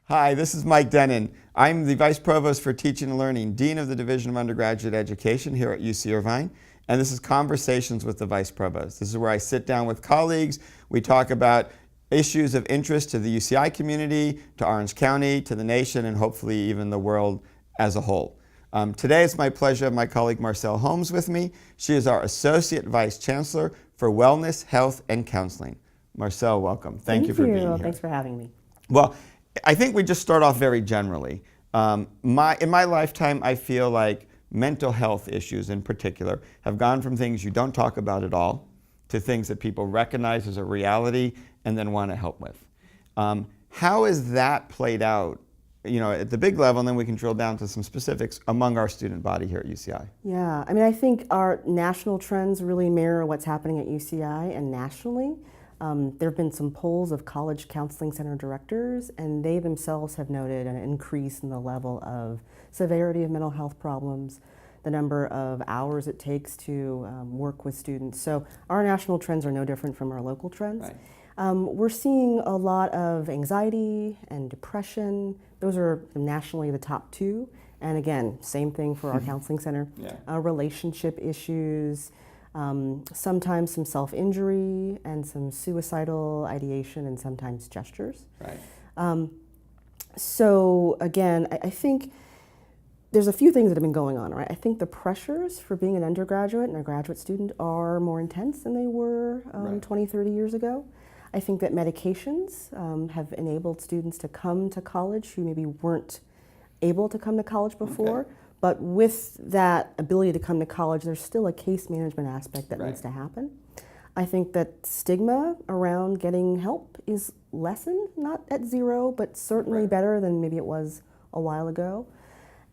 Hi, this is Mike Denon. I'm the Vice Provost for Teaching and Learning, Dean of the Division of Undergraduate Education here at UC Irvine, and this is Conversations with the Vice Provost. This is where I sit down with colleagues, we talk about issues of interest to the UCI community, to Orange County, to the nation, and hopefully even the world as a whole. Today it's my pleasure to have my colleague Marcelle Holmes with me. She is our Associate Vice Chancellor for Wellness, Health, and Counseling. Marcelle, welcome. Thank you for being here. Thanks for having me. Well, I think we just start off very generally. In my lifetime, I feel like mental health issues in particular have gone from things you don't talk about at all to things that people recognize as a reality and then want to help with. How has that played out, at the big level, and then we can drill down to some specifics among our student body here at UCI? Yeah, I think our national trends really mirror what's happening at UCI and nationally. There have been some polls of college counseling center directors, and they themselves have noted an increase in the level of severity of mental health problems, the number of hours it takes to work with students. So our national trends are no different from our local trends. Right. We're seeing a lot of anxiety and depression. Those are nationally the top two. And again, same thing for our counseling center. Yeah. Relationship issues, sometimes some self-injury and some suicidal ideation and sometimes gestures. Right. So again, I think there's a few things that have been going on, right? I think the pressures for being an undergraduate and a graduate student are more intense than they were Right. 20, 30 years ago. I think that medications have enabled students to come to college who maybe weren't able to come to college before. Okay. But with that ability to come to college, there's still a case management aspect that Right. needs to happen. I think that stigma around getting help is lessened, not at zero, but certainly Right. better than maybe it was a while ago.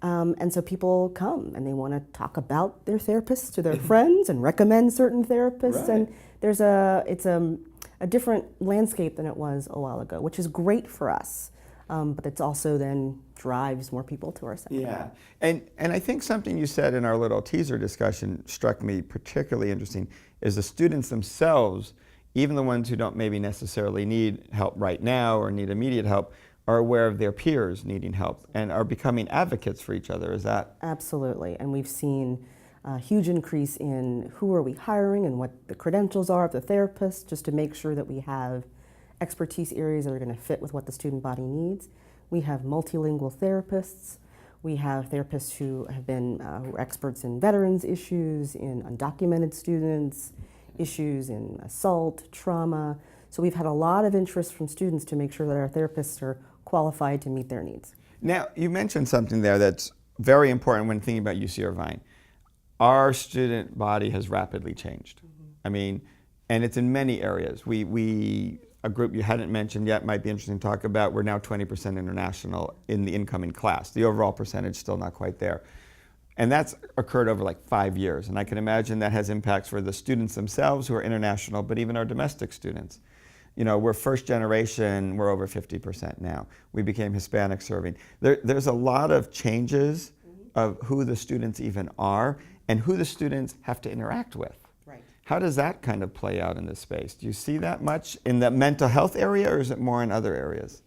And so people come and they want to talk about their therapists to their friends and recommend certain therapists. Right. And it's a different landscape than it was a while ago, which is great for us. But it's also then drives more people to our center. Yeah, and I think something you said in our little teaser discussion struck me particularly interesting, is the students themselves, even the ones who don't maybe necessarily need help right now or need immediate help, are aware of their peers needing help and are becoming advocates for each other. Is that? Absolutely, and we've seen a huge increase in who are we hiring and what the credentials are of the therapists, just to make sure that we have expertise areas that are going to fit with what the student body needs. We have multilingual therapists. We have therapists who have been who are experts in veterans issues, in undocumented students, issues in assault, trauma. So we've had a lot of interest from students to make sure that our therapists are qualified to meet their needs. Now, you mentioned something there that's very important when thinking about UC Irvine. Our student body has rapidly changed. And it's in many areas. A group you hadn't mentioned yet might be interesting to talk about. We're now 20% international in the incoming class. The overall percentage still not quite there. And that's occurred over like 5 years. And I can imagine that has impacts for the students themselves who are international, but even our domestic students. We're first generation, we're over 50% now. We became Hispanic serving. There's a lot of changes of who the students even are and who the students have to interact with. How does that kind of play out in this space? Do you see that much in the mental health area, or is it more in other areas?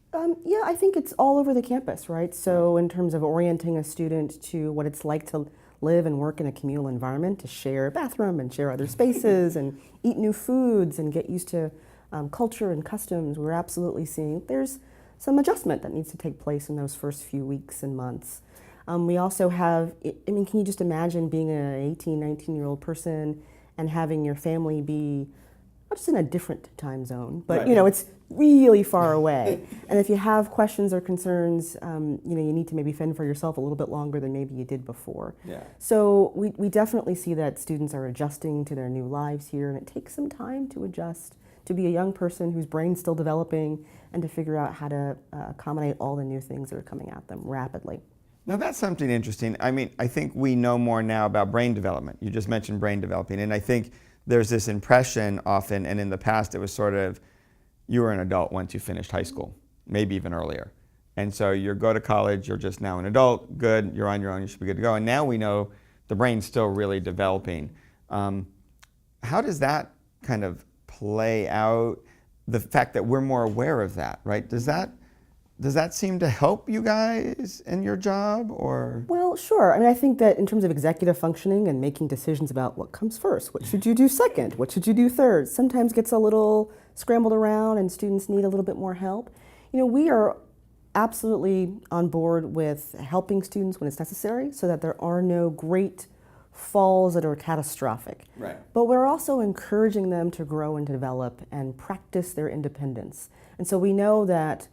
Yeah, I think it's all over the campus, right? So in terms of orienting a student to what it's like to live and work in a communal environment, to share a bathroom and share other spaces and eat new foods and get used to culture and customs, we're absolutely seeing there's some adjustment that needs to take place in those first few weeks and months. We also have, can you just imagine being an 18, 19-year-old person and having your family be not just in a different time zone, but Right. It's really far away. And if you have questions or concerns, you need to maybe fend for yourself a little bit longer than maybe you did before. Yeah. So we definitely see that students are adjusting to their new lives here, and it takes some time to adjust, to be a young person whose brain's still developing, and to figure out how to accommodate all the new things that are coming at them rapidly. Now that's something interesting. I think we know more now about brain development. You just mentioned brain developing, and I think there's this impression often, and in the past it was sort of, you were an adult once you finished high school, maybe even earlier. And so you go to college, you're just now an adult, good, you're on your own, you should be good to go. And now we know the brain's still really developing. How does that kind of play out, the fact that we're more aware of that, right? Does that does that seem to help you guys in your job, or? Well, sure. I mean, I think that in terms of executive functioning and making decisions about what comes first, what should you do second, what should you do third, sometimes gets a little scrambled around and students need a little bit more help. We are absolutely on board with helping students when it's necessary so that there are no great falls that are catastrophic. Right. But we're also encouraging them to grow and develop and practice their independence. And so we know that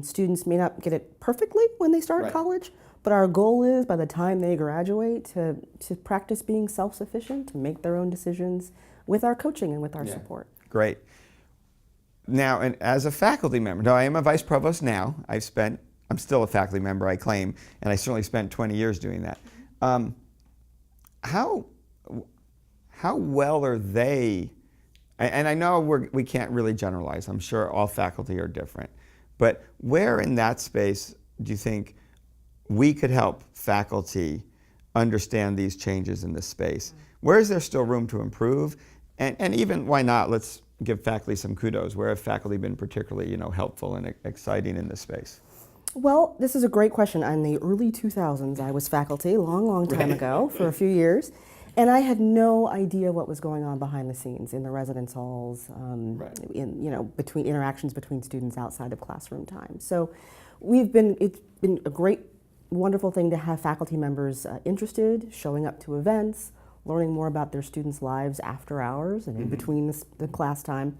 students may not get it perfectly when they start Right. college, but our goal is by the time they graduate to practice being self-sufficient, to make their own decisions with our coaching and with our support. Great. Now, and as a faculty member, now I am a vice provost now. I'm still a faculty member, I claim, and I certainly spent 20 years doing that. How well are they, and I know we can't really generalize, I'm sure all faculty are different, but where in that space do you think we could help faculty understand these changes in this space? Where is there still room to improve? And even, why not, let's give faculty some kudos. Where have faculty been particularly helpful and exciting in this space? Well, this is a great question. In the early 2000s, I was faculty, long time ago, for a few years, and I had no idea what was going on behind the scenes in the residence halls, between interactions between students outside of classroom time. So, it's been a great, wonderful thing to have faculty members interested, showing up to events, learning more about their students' lives after hours and in between the class time.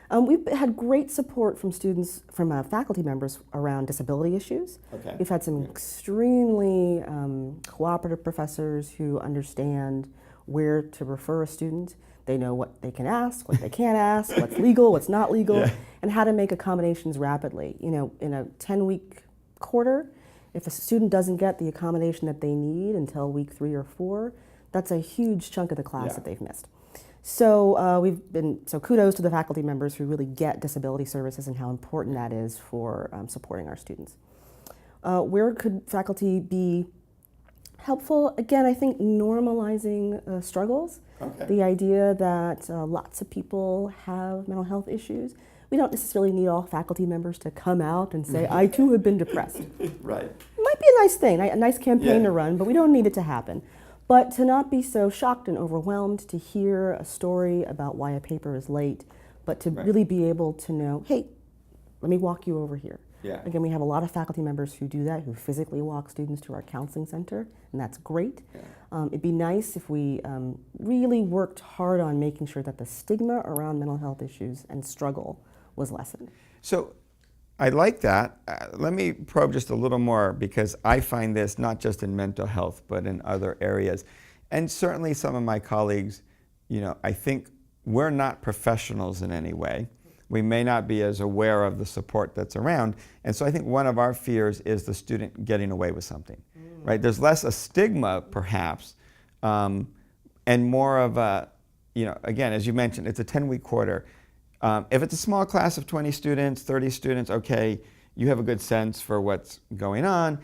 We've had great support from faculty members around disability issues. Okay. We've had some extremely cooperative professors who understand where to refer a student. They know what they can ask, what they can't ask, what's legal, what's not legal, and how to make accommodations rapidly. In a 10-week quarter, if a student doesn't get the accommodation that they need until week 3 or 4, that's a huge chunk of the class that they've missed. So so kudos to the faculty members who really get disability services and how important that is for supporting our students. Where could faculty be helpful? Again, I think normalizing struggles. Okay. The idea that lots of people have mental health issues. We don't necessarily need all faculty members to come out and say, I too have been depressed. Right. It might be a nice thing, a nice campaign to run, but we don't need it to happen. But to not be so shocked and overwhelmed to hear a story about why a paper is late, but to really be able to know, hey, let me walk you over here. Yeah. Again, we have a lot of faculty members who do that, who physically walk students to our counseling center, and that's great. Yeah. It'd be nice if we really worked hard on making sure that the stigma around mental health issues and struggle was lessened. So I like that. Let me probe just a little more, because I find this not just in mental health, but in other areas. And certainly some of my colleagues, I think we're not professionals in any way. We may not be as aware of the support that's around. And so I think one of our fears is the student getting away with something, right? There's less a stigma, perhaps, and more of a, again, as you mentioned, it's a 10-week quarter. If it's a small class of 20 students, 30 students, okay, you have a good sense for what's going on.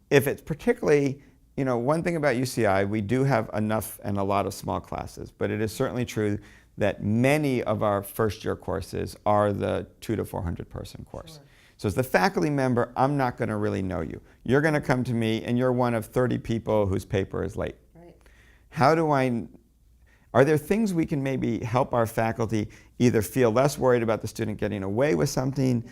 If it's particularly, one thing about UCI, we do have enough and a lot of small classes, but it is certainly true that many of our first-year courses are the 200 to 400 person course. Sure. So as the faculty member, I'm not going to really know you. You're going to come to me, and you're one of 30 people whose paper is late. Right. Are there things we can maybe help our faculty either feel less worried about the student getting away with something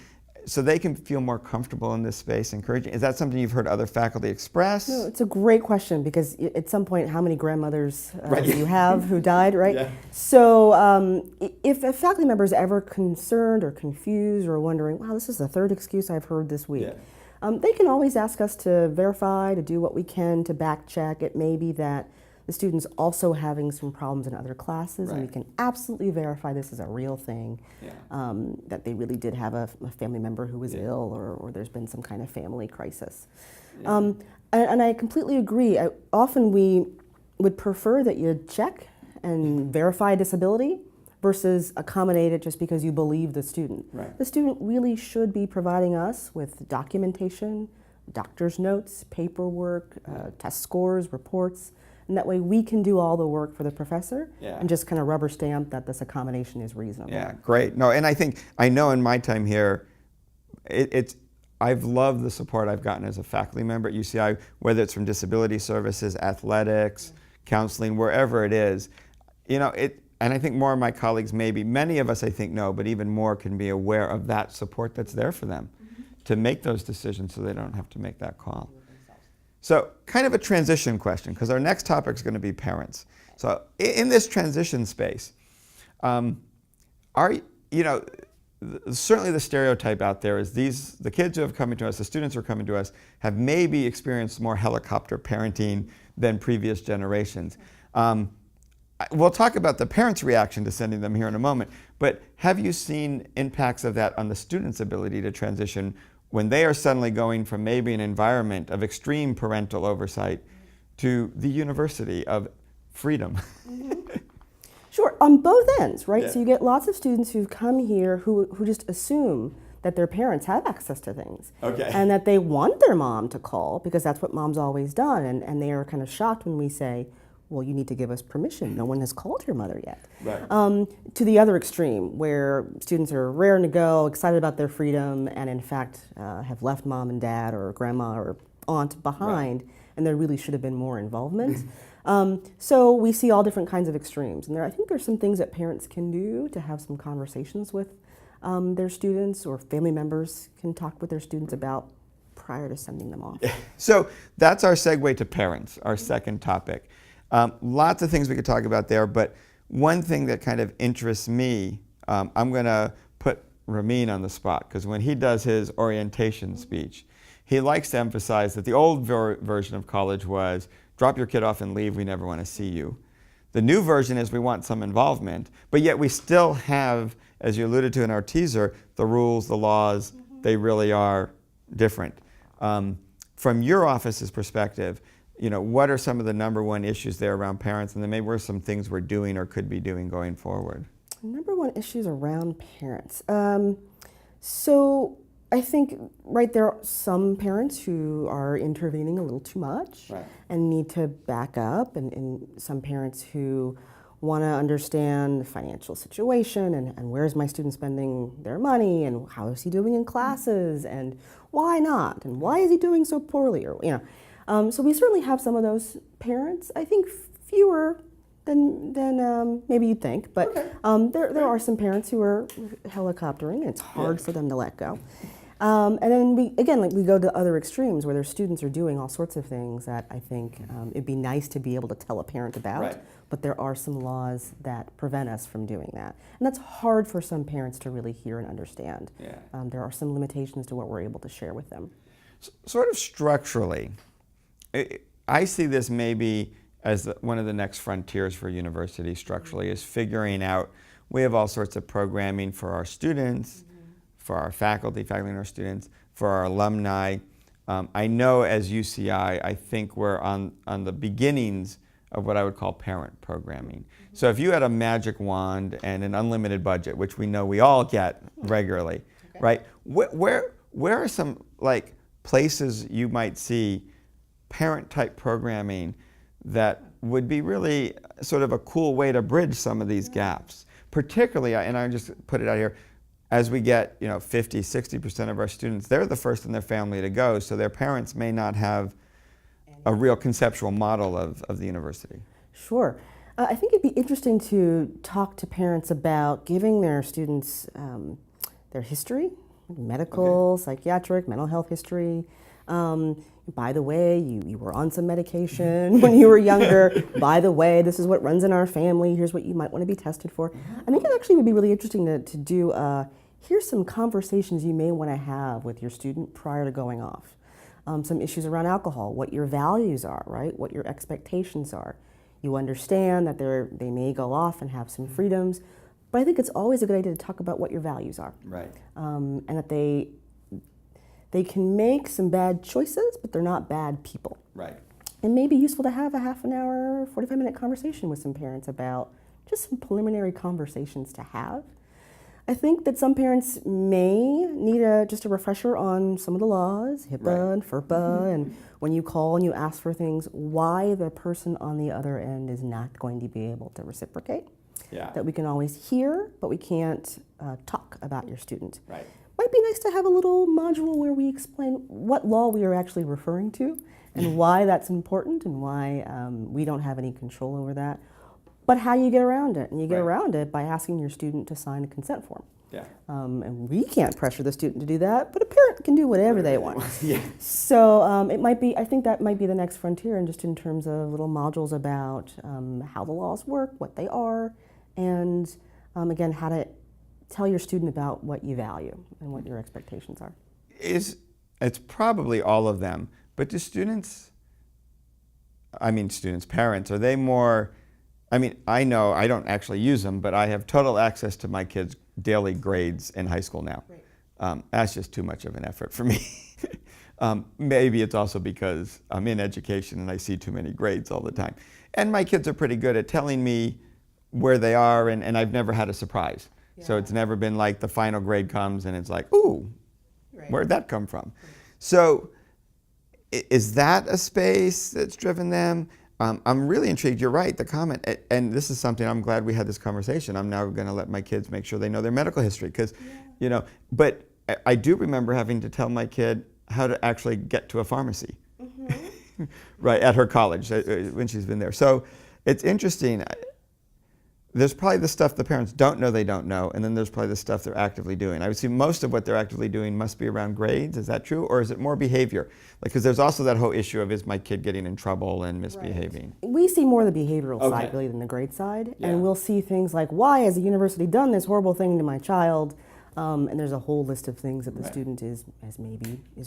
so they can feel more comfortable in this space, encouraging? Is that something you've heard other faculty express? No, it's a great question, because at some point, how many grandmothers do you have who died, right? Yeah. So if a faculty member is ever concerned or confused or wondering, wow, this is the third excuse I've heard this week, they can always ask us to verify, to do what we can to back check. It may be that the student's also having some problems in other classes, and we can absolutely verify this is a real thing, that they really did have a family member who was ill, or there's been some kind of family crisis. And I completely agree. Often we would prefer that you check and verify disability versus accommodate it just because you believe the student. Right. The student really should be providing us with documentation, doctor's notes, paperwork, test scores, reports, and that way we can do all the work for the professor and just kind of rubber stamp that this accommodation is reasonable. Yeah, great. No, and I know in my time here, I've loved the support I've gotten as a faculty member at UCI, whether it's from disability services, athletics, counseling, wherever it is. You know, and I think more of my colleagues maybe, many of us I think know, but even more can be aware of that support that's there for them to make those decisions so they don't have to make that call. So kind of a transition question, because our next topic is going to be parents. So in this transition space, certainly the stereotype out there is the kids who have come to us, the students who are coming to us, have maybe experienced more helicopter parenting than previous generations. We'll talk about the parents' reaction to sending them here in a moment, but have you seen impacts of that on the students' ability to transition when they are suddenly going from maybe an environment of extreme parental oversight to the university of freedom? Sure, on both ends, right? Yeah. So you get lots of students who come here who just assume that their parents have access to things. Okay. And that they want their mom to call because that's what mom's always done. And they are kind of shocked when we say, well, you need to give us permission. No one has called your mother yet. Right. To the other extreme, where students are raring to go, excited about their freedom, and in fact have left mom and dad or grandma or aunt behind, right. And there really should have been more involvement. So we see all different kinds of extremes. And I think there's some things that parents can do to have some conversations with their students, or family members can talk with their students about prior to sending them off. So that's our segue to parents, our second topic. Lots of things we could talk about there, but one thing that kind of interests me, I'm going to put Ramin on the spot, because when he does his orientation speech, he likes to emphasize that the old version of college was drop your kid off and leave, we never want to see you. The new version is we want some involvement, but yet we still have, as you alluded to in our teaser, the rules, the laws, they really are different. From your office's perspective, you know, what are some of the number one issues there around parents, and then maybe what are some things we're doing or could be doing going forward? Number one issues around parents. So I think, right, there are some parents who are intervening a little too much, right, and need to back up, and some parents who want to understand the financial situation and where is my student spending their money, and how is he doing in classes, and why not, and why is he doing so poorly, or, you know. So we certainly have some of those parents. I think fewer than maybe you'd think, but okay. There are some parents who are helicoptering, and it's hard for them to let go. And then we go to other extremes where their students are doing all sorts of things that I think it'd be nice to be able to tell a parent about, right. But there are some laws that prevent us from doing that. And that's hard for some parents to really hear and understand. Yeah. There are some limitations to what we're able to share with them. Sort of structurally, I see this maybe as one of the next frontiers for universities structurally, is figuring out, we have all sorts of programming for our students, for our faculty and our students, for our alumni. I know as UCI, I think we're on the beginnings of what I would call parent programming. So if you had a magic wand and an unlimited budget, which we know we all get regularly, okay. Right? Where are some like places you might see parent-type programming that would be really sort of a cool way to bridge some of these gaps? Particularly, and I just put it out here, as we get 50, 60% of our students, they're the first in their family to go, so their parents may not have a real conceptual model of the university. Sure. I think it'd be interesting to talk to parents about giving their students their history, medical, okay. Psychiatric, mental health history. By the way, you were on some medication when you were younger. By the way, this is what runs in our family. Here's what you might want to be tested for. I think it actually would be really interesting to do, here's some conversations you may want to have with your student prior to going off. Some issues around alcohol, what your values are, right? What your expectations are. You understand that they may go off and have some freedoms, but I think it's always a good idea to talk about what your values are. Right. And that they can make some bad choices, but they're not bad people. Right. It may be useful to have a half an hour, 45-minute conversation with some parents about just some preliminary conversations to have. I think that some parents may need just a refresher on some of the laws, HIPAA right. and FERPA, and when you call and you ask for things, why the person on the other end is not going to be able to reciprocate. Yeah. That we can always hear, but we can't talk about your student. Right. might be nice to have a little module where we explain what law we are actually referring to and why that's important and why we don't have any control over that, but how you get around it. And you get around it by asking your student to sign a consent form. Yeah. And we can't pressure the student to do that, but a parent can do whatever they want. Yeah. So it might be, I think that might be the next frontier, and just in terms of little modules about how the laws work, what they are, and again, how to tell your student about what you value and what your expectations are. It's probably all of them, but do students, parents, are they more, I know I don't actually use them, but I have total access to my kids' daily grades in high school now. Right. That's just too much of an effort for me. Maybe it's also because I'm in education and I see too many grades all the time. And my kids are pretty good at telling me where they are, and I've never had a surprise. Yeah. So it's never been like the final grade comes and it's like, ooh, where'd that come from? So is that a space that's driven them? I'm really intrigued. You're right, the comment, and this is something I'm glad we had this conversation. I'm now going to let my kids make sure they know their medical history because, but I do remember having to tell my kid how to actually get to a pharmacy, right, at her college when she's been there. So it's interesting. There's probably the stuff the parents don't know they don't know, and then there's probably the stuff they're actively doing. I would say most of what they're actively doing must be around grades. Is that true? Or is it more behavior? Because there's also that whole issue of, is my kid getting in trouble and misbehaving? Right. We see more the behavioral side really than the grade side. Yeah. And we'll see things like, why has the university done this horrible thing to my child? And there's a whole list of things that the student is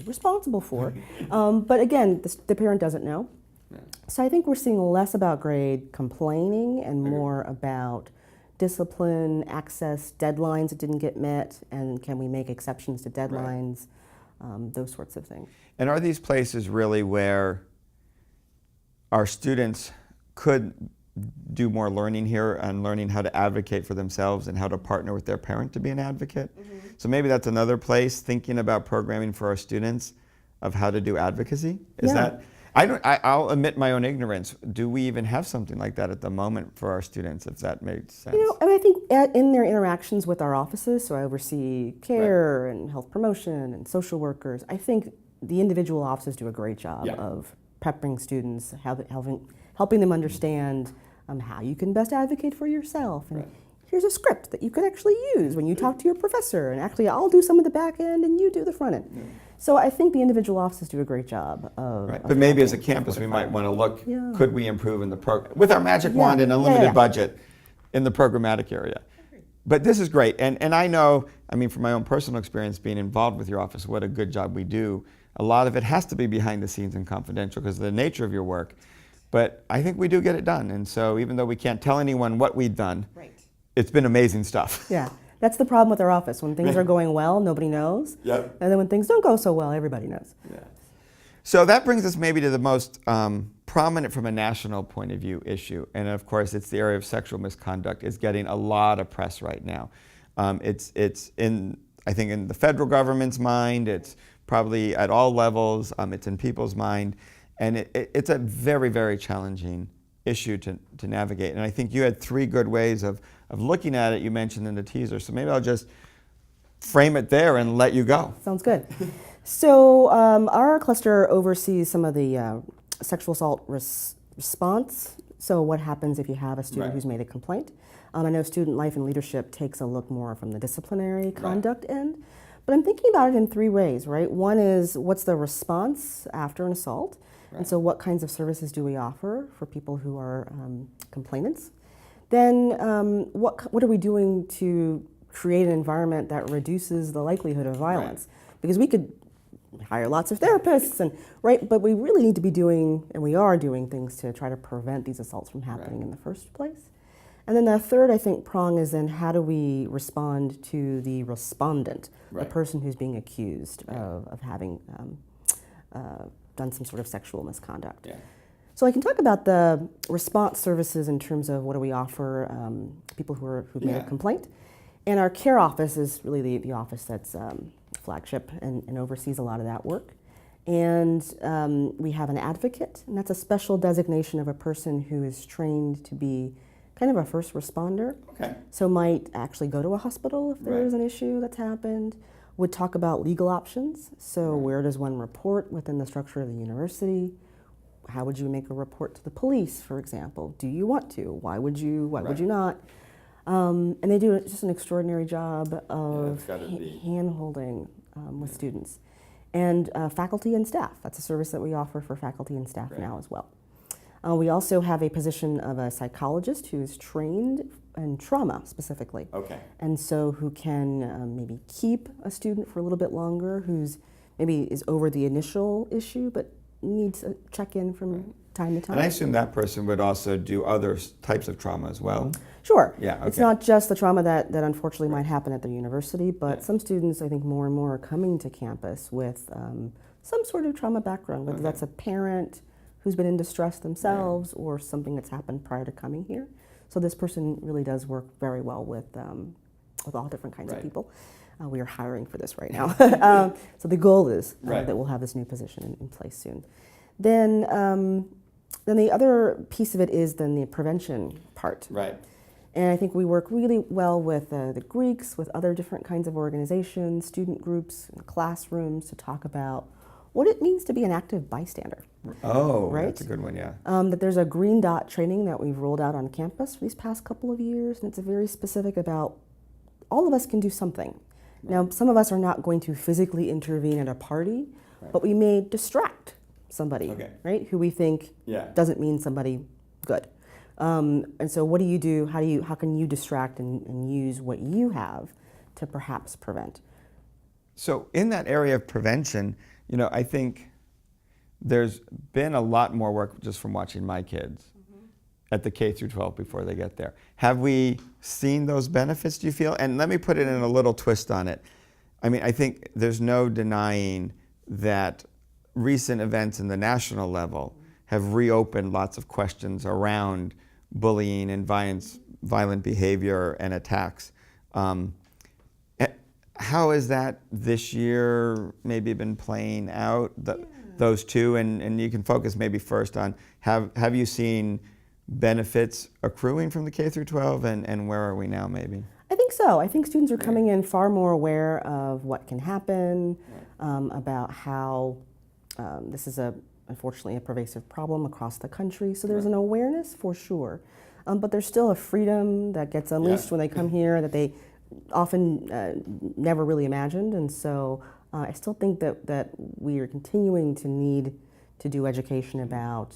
responsible for. But again, the parent doesn't know. Yeah. So I think we're seeing less about grade complaining and more about discipline, access, deadlines that didn't get met, and can we make exceptions to deadlines, those sorts of things. And are these places really where our students could do more learning here and learning how to advocate for themselves and how to partner with their parent to be an advocate? Mm-hmm. So maybe that's another place, thinking about programming for our students of how to do advocacy. Is that? I'll admit my own ignorance. Do we even have something like that at the moment for our students, if that makes sense? And I think in their interactions with our offices, so I oversee care and health promotion and social workers, I think the individual offices do a great job of prepping students, helping them understand how you can best advocate for yourself. And here's a script that you could actually use when you talk to your professor, and actually I'll do some of the back end and you do the front end. Yeah. So I think the individual offices do a great job of but maybe as a campus we might want to look, could we improve in the program, with our magic wand and unlimited budget in the programmatic area. But this is great, and I know, from my own personal experience being involved with your office, what a good job we do. A lot of it has to be behind the scenes and confidential because of the nature of your work, but I think we do get it done. And so even though we can't tell anyone what we've done, it's been amazing stuff. Yeah. That's the problem with our office. When things are going well, nobody knows. Yep. And then when things don't go so well, everybody knows. Yeah. So that brings us maybe to the most prominent from a national point of view issue. And of course, it's the area of sexual misconduct. It's getting a lot of press right now. It's in, I think, in the federal government's mind. It's probably at all levels. It's in people's mind. And it's a very, very challenging issue to navigate. And I think you had 3 good ways of looking at it, you mentioned in the teaser. So maybe I'll just frame it there and let you go. Sounds good. So our cluster oversees some of the sexual assault response. So what happens if you have a student who's made a complaint? I know student life and leadership takes a look more from the disciplinary conduct end. But I'm thinking about it in 3 ways, right? One is, what's the response after an assault? And so what kinds of services do we offer for people who are complainants? Then what are we doing to create an environment that reduces the likelihood of violence? Because we could hire lots of therapists, but we really need to be doing, and we are doing, things to try to prevent these assaults from happening in the first place. And then the third, I think, prong is then how do we respond to the respondent, the person who's being accused of having done some sort of sexual misconduct. Yeah. So I can talk about the response services in terms of what do we offer people who've made a complaint. And our care office is really the office that's flagship and oversees a lot of that work. And we have an advocate, and that's a special designation of a person who is trained to be kind of a first responder. Okay. So might actually go to a hospital if there's an issue that's happened, would talk about legal options. So where does one report within the structure of the university? How would you make a report to the police, for example? Do you want to? Why would you? Why would you not? And they do just an extraordinary job of hand-holding with students. And faculty and staff. That's a service that we offer for faculty and staff now as well. We also have a position of a psychologist who is trained in trauma specifically. Okay. And so who can maybe keep a student for a little bit longer, who's maybe is over the initial issue, but needs a check-in from time to time. And I assume that person would also do other types of trauma as well. Sure. Yeah, okay. It's not just the trauma that unfortunately might happen at the university, but some students, I think, more and more are coming to campus with some sort of trauma background, whether that's a parent who's been in distress themselves or something that's happened prior to coming here. So this person really does work very well with all different kinds of people. We are hiring for this right now. So the goal is that we'll have this new position in place soon. Then the other piece of it is then the prevention part. Right. And I think we work really well with the Greeks, with other different kinds of organizations, student groups, and classrooms to talk about what it means to be an active bystander. Oh, right? That's a good one, yeah. That there's a green dot training that we've rolled out on campus for these past couple of years, and it's very specific about all of us can do something. Now, some of us are not going to physically intervene at a party, but we may distract somebody, right, who we think doesn't mean somebody good. And so what do you do? How can you distract and use what you have to perhaps prevent? So in that area of prevention, I think there's been a lot more work just from watching my kids at the K through 12 before they get there. Have we seen those benefits, do you feel? And let me put it in a little twist on it. I mean, I think there's no denying that recent events in the national level have reopened lots of questions around bullying and violent behavior and attacks. How has that this year maybe been playing out, those two? And you can focus maybe first on, have you seen benefits accruing from the K through 12 and where are we now maybe? I think so. I think students are coming in far more aware of what can happen, about how this is unfortunately a pervasive problem across the country. So there's an awareness for sure. But there's still a freedom that gets unleashed when they come here that they often never really imagined. And so I still think that we are continuing to need to do education about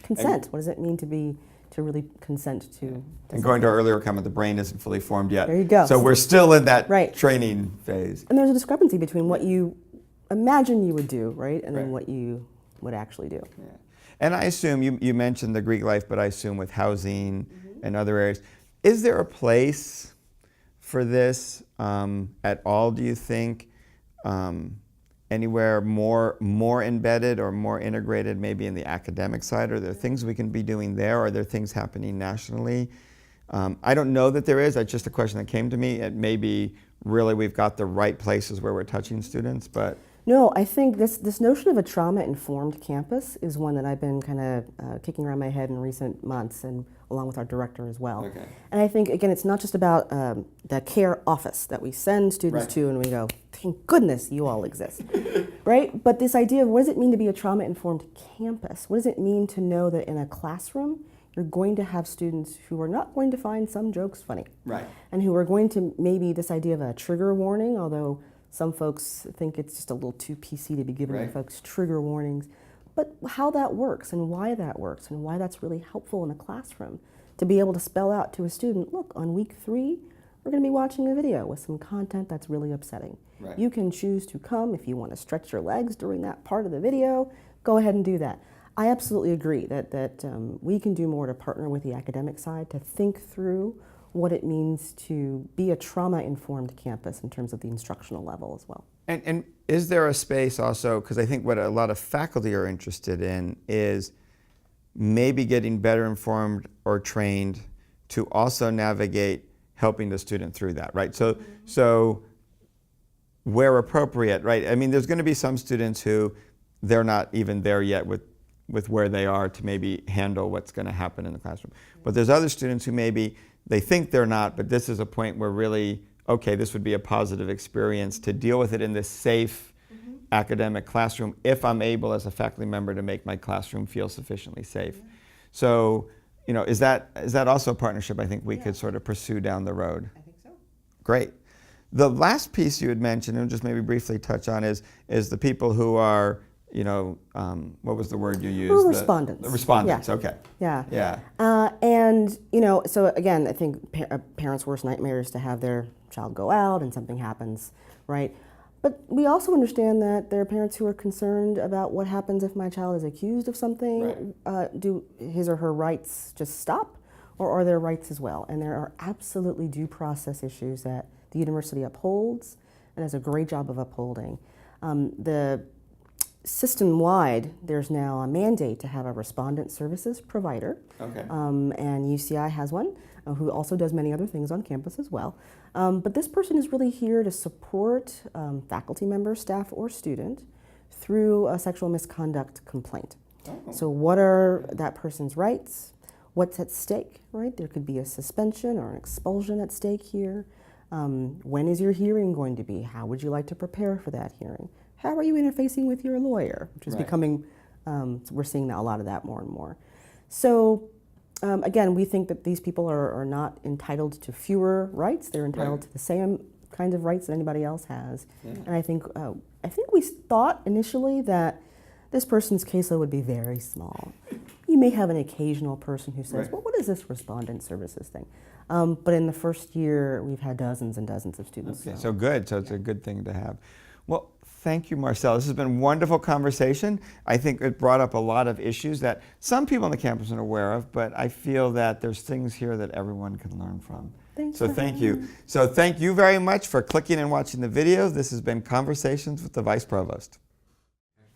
consent. What does it mean to really consent to and going to our earlier comment, the brain isn't fully formed yet. There you go. So we're still in that training phase. And there's a discrepancy between what you imagine you would do, right, and then what you would actually do. Yeah. And I assume, you mentioned the Greek life, but I assume with housing and other areas, is there a place for this at all, do you think? Anywhere more embedded or more integrated maybe in the academic side? Are there things we can be doing there? Are there things happening nationally? I don't know that there is. That's just a question that came to me. It may be really we've got the right places where we're touching students, but... No, I think this notion of a trauma-informed campus is one that I've been kind of kicking around my head in recent months, and along with our director as well. Okay. And I think, again, it's not just about the care office that we send students to and we go, thank goodness you all exist, right? But this idea of what does it mean to be a trauma-informed campus? What does it mean to know that in a classroom you're going to have students who are not going to find some jokes funny, and who are going to maybe this idea of a trigger warning, although some folks think it's just a little too PC to be giving folks trigger warnings. But how that works and why that's really helpful in a classroom, to be able to spell out to a student, look, on week 3, we're going to be watching a video with some content that's really upsetting. You can choose to come if you want to stretch your legs during that part of the video, go ahead and do that. I absolutely agree that we can do more to partner with the academic side to think through what it means to be a trauma-informed campus in terms of the instructional level as well. And is there a space also, because I think what a lot of faculty are interested in is maybe getting better informed or trained to also navigate helping the student through that, right? So where appropriate, right? I mean, there's going to be some students who they're not even there yet with where they are to maybe handle what's going to happen in the classroom. But there's other students who maybe they think they're not, but this is a point where really okay, this would be a positive experience to deal with it in this safe academic classroom if I'm able as a faculty member to make my classroom feel sufficiently safe. So, you know, is that also a partnership I think we could sort of pursue down the road? I think so. Great. The last piece you had mentioned, and just maybe briefly touch on, is the people who are, you know, what was the word you used? Respondents. The respondents, Yeah. okay. Yeah. Yeah. And, you know, so again, I think a parent's worst nightmare is to have their child go out and something happens, right? But we also understand that there are parents who are concerned about what happens if my child is accused of something. Right. Do his or her rights just stop, or are there rights as well? And there are absolutely due process issues that the university upholds and does a great job of upholding. The system-wide, there's now a mandate to have a respondent services provider. Okay. And UCI has one who also does many other things on campus as well. But this person is really here to support faculty member, staff, or student through a sexual misconduct complaint. Oh. So what are that person's rights? What's at stake, right? There could be a suspension or an expulsion at stake here. When is your hearing going to be? How would you like to prepare for that hearing? How are you interfacing with your lawyer? Which is becoming, we're seeing a lot of that more and more. So again, we think that these people are not entitled to fewer rights. They're entitled to the same kind of rights that anybody else has. Yeah. And I think we thought initially that this person's caseload would be very small. You may have an occasional person who says, well, what is this respondent services thing? But in the first year, we've had dozens and dozens of students. Okay, so good. So it's a good thing to have. Well, thank you, Marcelle. This has been a wonderful conversation. I think it brought up a lot of issues that some people on the campus are aware of, but I feel that there's things here that everyone can learn from. Thanks so thank you. So thank you very much for clicking and watching the video. This has been Conversations with the Vice Provost.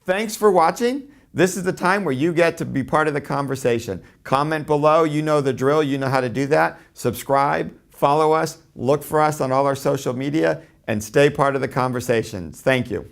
Thanks for watching. This is the time where you get to be part of the conversation. Comment below. You know the drill. You know how to do that. Subscribe, follow us, look for us on all our social media, and stay part of the conversations. Thank you.